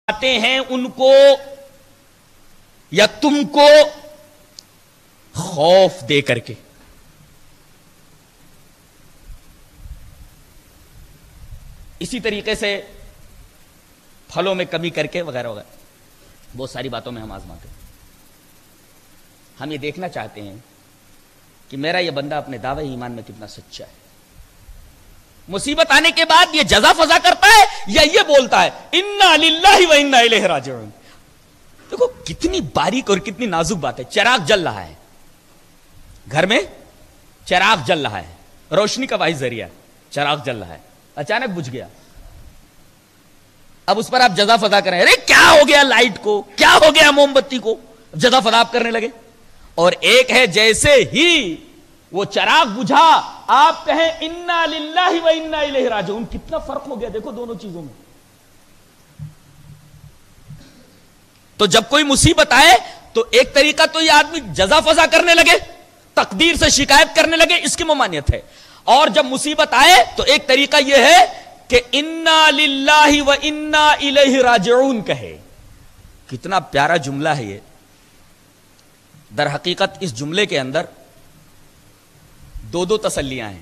آتے ہیں ان کو یا تم کو خوف دے کر کے. اسی طریقے سے پھلوں میں کمی کر کے وغیرہ وغیرہ بہت ساری باتوں میں ہم آزماتے ہیں. ہم یہ دیکھنا چاہتے ہیں کہ میرا یہ بندہ اپنے دعوے ایمان میں کتنا سچا ہے. مصیبت آنے کے بعد یہ جزا فضا کرتا ہے یا یہ بولتا ہے انا للہ و انا الیہ راجعون. دیکھو کتنی باریک اور کتنی نازک بات ہے. چراغ جل رہا ہے گھر میں, چراغ جل رہا ہے, روشنی کا واحد ذریعہ ہے, چراغ جل رہا ہے, اچانک بجھ گیا. اب اس پر آپ جزا فضا کریں, ارے کیا ہو گیا لائٹ کو, کیا ہو گیا موم بتی کو, جزا فضا آپ کرنے لگے. اور ایک ہے جیسے ہی وہ چراغ بجھا آپ کہیں انا للہ و انا الیہ راجعون. کتنا فرق ہو گیا دیکھو دونوں چیزوں میں. تو جب کوئی مصیبت آئے تو ایک طریقہ تو یہ آدمی جزا فضا کرنے لگے, تقدیر سے شکایت کرنے لگے, اس کی ممانعت ہے. اور جب مصیبت آئے تو ایک طریقہ یہ ہے کہ انا للہ و انا الیہ راجعون کہے. کتنا پیارا جملہ ہے یہ. در حقیقت اس جملے کے اندر دو تسلیاں ہیں.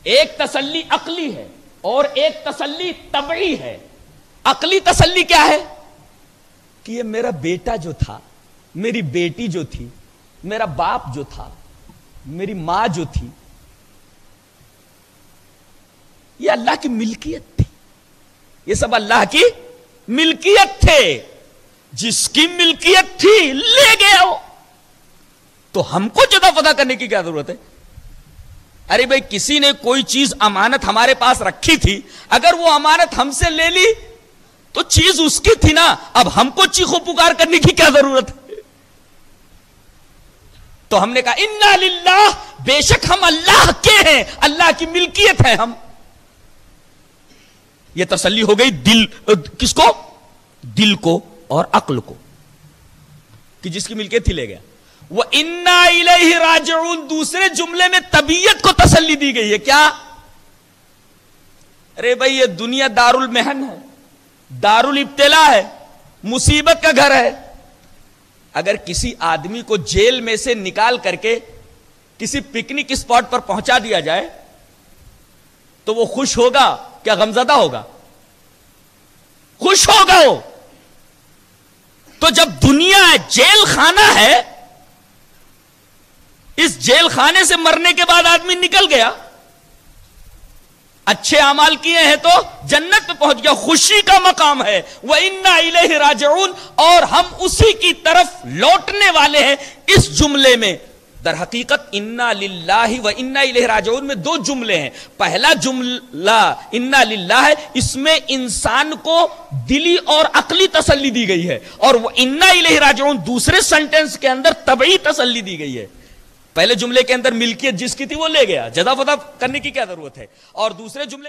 ایک تسلی عقلی ہے اور ایک تسلی طبعی ہے. عقلی تسلی کیا ہے کہ یہ میرا بیٹا جو تھا, میری بیٹی جو تھی, میرا باپ جو تھا, میری ماں جو تھی, یہ اللہ کی ملکیت تھی. یہ سب اللہ کی ملکیت تھے. جس کی ملکیت تھی لے گیا وہ, تو ہم کو جزا فضا کرنے کی کیا ضرورت ہے؟ ارے بھائی کسی نے کوئی چیز امانت ہمارے پاس رکھی تھی, اگر وہ امانت ہم سے لے لی تو چیز اس کی تھی نا, اب ہم کو چیخو پکار کرنے کی کیا ضرورت ہے؟ تو ہم نے کہا انا للہ, بے شک ہم اللہ کے ہیں, اللہ کی ملکیت ہے ہم. یہ تسلی ہو گئی دل, کس کو؟ دل کو اور عقل کو, کہ جس کی ملکیت تھی لے گیا. وہ انا الیہ راجعون دوسرے جملے میں طبیعت کو تسلی دی گئی ہے. کیا؟ ارے بھائی یہ دنیا دار المحن ہے, دار الابتلا ہے, مصیبت کا گھر ہے. اگر کسی آدمی کو جیل میں سے نکال کر کے کسی پکنک اسپاٹ پر پہنچا دیا جائے تو وہ خوش ہوگا کیا غمزدہ ہوگا؟ خوش ہوگا وہ. تو جب دنیا جیل خانہ ہے, اس جیل خانے سے مرنے کے بعد آدمی نکل گیا, اچھے اعمال کیے ہیں تو جنت پہ پہنچ گیا, خوشی کا مقام ہے. وَإِنَّا إِلَيْهِ رَاجِعُونَ, اور ہم اسی کی طرف لوٹنے والے ہیں. اس جملے میں در حقیقت انا للہ و انا الیہ راجعون میں دو جملے ہیں. پہلا جملہ انا للہ ہے, اس میں انسان کو دلی اور عقلی تسلی دی گئی ہے, اور وہ انا الیہ راجعون دوسرے سینٹنس کے اندر طبعی تسلی دی گئی ہے. پہلے جملے کے اندر ملکیت جس کی تھی وہ لے گیا, جزا فضا کرنے کی کیا ضرورت ہے. اور دوسرے جملے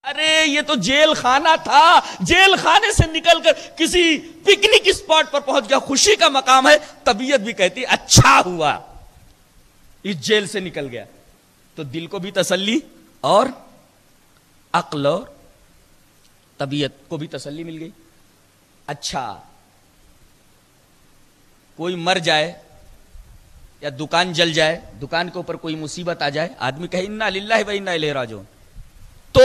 ارے یہ تو جیل خانہ تھا, جیل خانے سے نکل کر کسی پکنک اسپاٹ پر پہنچ گیا, خوشی کا مقام ہے. طبیعت بھی کہتی اچھا ہوا اس جیل سے نکل گیا. تو دل کو بھی تسلی اور عقل اور طبیعت کو بھی تسلی مل گئی. اچھا کوئی مر جائے یا دکان جل جائے, دکان کے اوپر کوئی مصیبت آ جائے, آدمی کہے انا للہ و انا الیہ راجعون, تو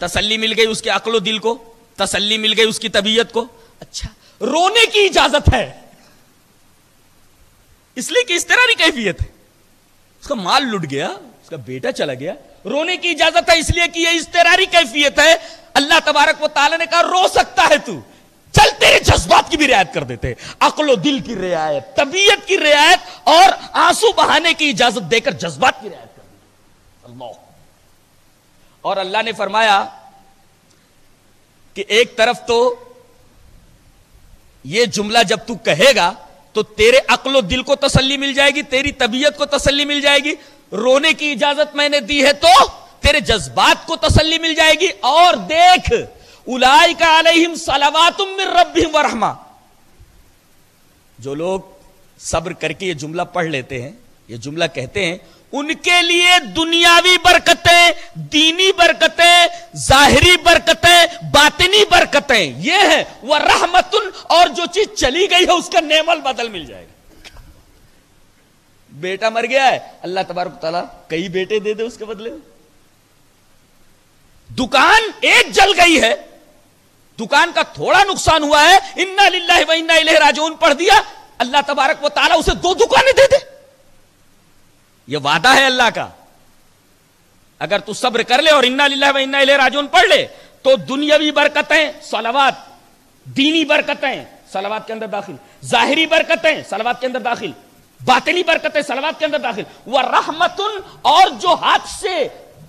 تسلی مل گئی اس کے عقل و دل کو, تسلی مل گئی اس کی طبیعت کو. اچھا رونے کی اجازت ہے, اس لیے کہ اس طرح کی کیفیت ہے, اس کا مال لٹ گیا, اس کا بیٹا چلا گیا, رونے کی اجازت ہے اس لیے کہ یہ اضطراری کیفیت ہے. اللہ تبارک و تعالی نے کہا رو سکتا ہے تو, چل تیرے جذبات کی بھی رعایت کر دیتے, عقل و دل کی رعایت, طبیعت کی رعایت اور آنسو بہانے کی اجازت دے کر جذبات کی رعایت کر دی. اللہ. اور اللہ نے فرمایا کہ ایک طرف تو یہ جملہ جب تو کہے گا تو تیرے عقل و دل کو تسلی مل جائے گی, تیری طبیعت کو تسلی مل جائے گی, رونے کی اجازت میں نے دی ہے تو تیرے جذبات کو تسلی مل جائے گی. اور دیکھ اولئک علیہم صلوات من ربہم ورحمہ, جو لوگ صبر کر کے یہ جملہ پڑھ لیتے ہیں, یہ جملہ کہتے ہیں, ان کے لیے دنیاوی برکتیں، دینی برکتیں، ظاہری برکتیں، باطنی برکتیں یہ ہے، وَرَحْمَةٌ، اور جو چیز چلی گئی ہے اس کا نعم البدل مل جائے گا۔ بیٹا مر گیا ہے، اللہ تبارک و تعالیٰ کئی بیٹے دے دے اس کے بدلے میں۔ دکان ایک جل گئی ہے، دکان کا تھوڑا نقصان ہوا ہے، اِنَّا لِلَّهِ وَإِنَّا إِلَيْهِ رَاجِعُونَ پڑھ دیا، اللہ تبارک و تعالیٰ اسے 2 دکانیں دے دے۔ یہ وعدہ ہے اللہ کا، اگر تو صبر کر لے اور اِنَّا لِلَّهِ وَإِنَّا إِلَيْهِ رَاجِعُونَ پڑھ لے تو دنیاوی برکتیں، صلوات، دینی برکتیں صلوات کے اندر داخل، ظاہری برکتیں صلوات کے اندر داخل، باطنی برکتیں صلوات کے اندر داخل، وَرَحْمَةٌ، اور جو ہاتھ سے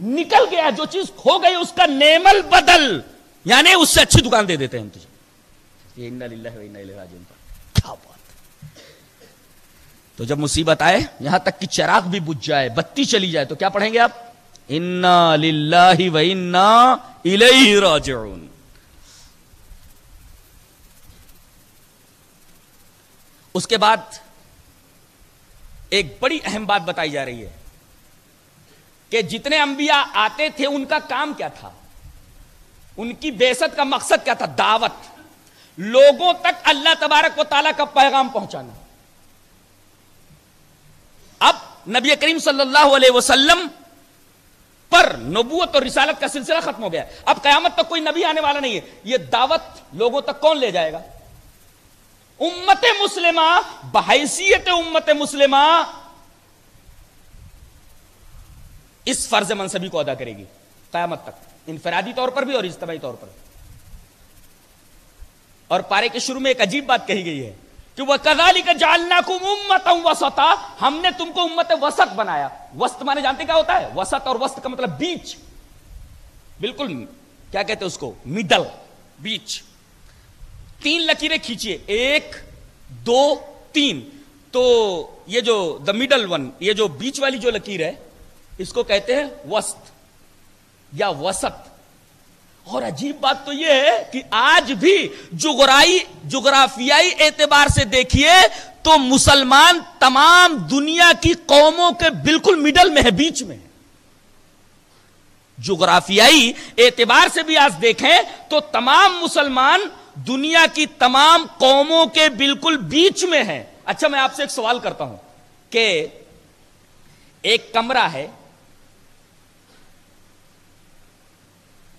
نکل گیا، جو چیز کھو گئی اس کا نعم البدل، یعنی اس سے اچھی دکان دے دیتے ہیں ہم تجھے۔ یہ اِنَّا لِلَّهِ وَإِنَّا إِلَيْهِ رَاجِعُونَ پر کیا بات ہے۔ تو جب مصیبت آئے، یہاں تک کہ چراغ بھی بجھ جائے، بتی چلی جائے، تو کیا پڑھیں گے آپ؟ اِنَّا لِلَّهِ وَإِنَّا إِلَيْهِ رَاجِعُونَ۔ اس کے بعد ایک بڑی اہم بات بتائی جا رہی ہے کہ جتنے انبیاء آتے تھے ان کا کام کیا تھا، ان کی بعثت کا مقصد کیا تھا؟ دعوت، لوگوں تک اللہ تبارک و تعالیٰ کا پیغام پہنچانا۔ اب نبی کریم صلی اللہ علیہ وسلم پر نبوت اور رسالت کا سلسلہ ختم ہو گیا، اب قیامت تک کوئی نبی آنے والا نہیں ہے، یہ دعوت لوگوں تک کون لے جائے گا؟ امت مسلمہ بحیثیت امت مسلمہ اس فرض منصبی کو ادا کرے گی قیامت تک، انفرادی طور پر بھی اور اجتماعی طور پر۔ اور پارے کے شروع میں ایک عجیب بات کہی گئی ہے کہ وَكَذَلِكَ جَعَلْنَاكُمْ أُمَّةً وَسَطًا، ہم نے تم کو امت وسط بنایا۔ وسط مانے جانتے کیا ہوتا ہے؟ وسط اور وسط کا مطلب بیچ، بالکل کیا کہتے ہیں اس کو؟ مڈل، بیچ۔ 3 لکیریں کھینچیے، 1 2 3، تو یہ جو دا مڈل ون، یہ جو بیچ والی جو لکیر ہے اس کو کہتے ہیں وسط یا وسط۔ اور عجیب بات تو یہ ہے کہ آج بھی جغرافیائی اعتبار سے دیکھیے تو مسلمان تمام دنیا کی قوموں کے بالکل مڈل میں ہے، بیچ میں ہے۔ جغرافیائی اعتبار سے بھی آج دیکھیں تو تمام مسلمان دنیا کی تمام قوموں کے بالکل بیچ میں ہیں۔ اچھا میں آپ سے ایک سوال کرتا ہوں کہ ایک کمرہ ہے،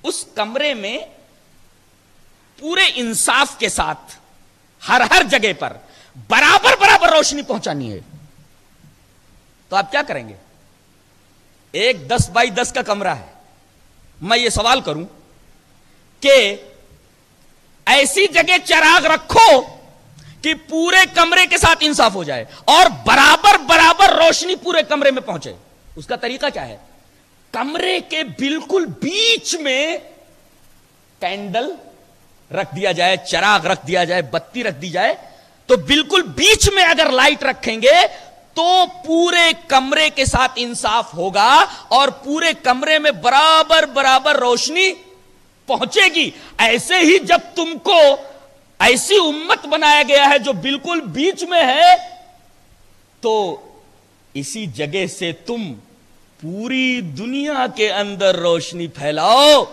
اس کمرے میں پورے انصاف کے ساتھ ہر جگہ پر برابر روشنی پہنچانی ہے، تو آپ کیا کریں گے؟ ایک 10 بائی 10 کا کمرہ ہے، میں یہ سوال کروں کہ ایسی جگہ چراغ رکھو کہ پورے کمرے کے ساتھ انصاف ہو جائے اور برابر روشنی پورے کمرے میں پہنچے، اس کا طریقہ کیا ہے؟ کمرے کے بالکل بیچ میں کینڈل رکھ دیا جائے، چراغ رکھ دیا جائے، بتی رکھ دی جائے، تو بالکل بیچ میں اگر لائٹ رکھیں گے تو پورے کمرے کے ساتھ انصاف ہوگا اور پورے کمرے میں برابر روشنی پہنچے گی۔ ایسے ہی جب تم کو ایسی امت بنایا گیا ہے جو بالکل بیچ میں ہے، تو اسی جگہ سے تم پوری دنیا کے اندر روشنی پھیلاؤ۔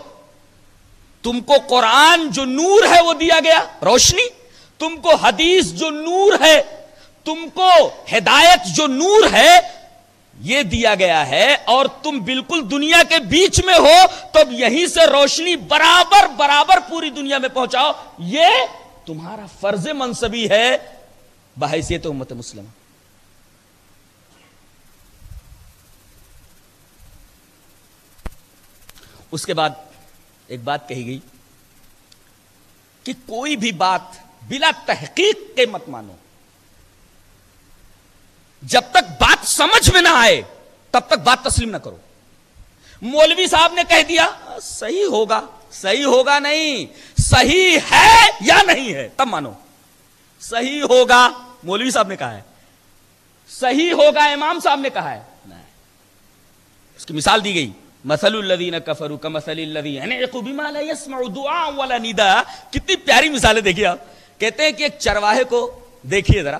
تم کو قرآن جو نور ہے وہ دیا گیا، روشنی، تم کو حدیث جو نور ہے، تم کو ہدایت جو نور ہے، یہ دیا گیا ہے، اور تم بالکل دنیا کے بیچ میں ہو، تو اب یہیں سے روشنی برابر پوری دنیا میں پہنچاؤ۔ یہ تمہارا فرض منصبی ہے بحیثیت امت مسلمہ۔ اس کے بعد ایک بات کہی گئی کہ کوئی بھی بات بلا تحقیق کے مت مانو، جب تک بات سمجھ میں نہ آئے تب تک بات تسلیم نہ کرو۔ مولوی صاحب نے کہہ دیا صحیح ہوگا نہیں، صحیح ہے یا نہیں ہے تب مانو۔ صحیح ہوگا مولوی صاحب نے کہا ہے، صحیح ہوگا امام صاحب نے کہا ہے، نہیں۔ اس کی مثال دی گئی، مثل الذین کفروا کمثل الذی ینعق بما لا یسمع دعاء ولا نداء۔ کتنی پیاری مثالیں دیکھیے آپ۔ کہتے ہیں کہ ایک چرواہے کو دیکھیے ذرا،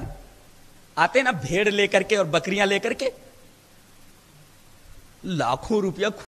آتے نا بھیڑ لے کر کے اور بکریاں لے کر کے، لاکھوں روپیہ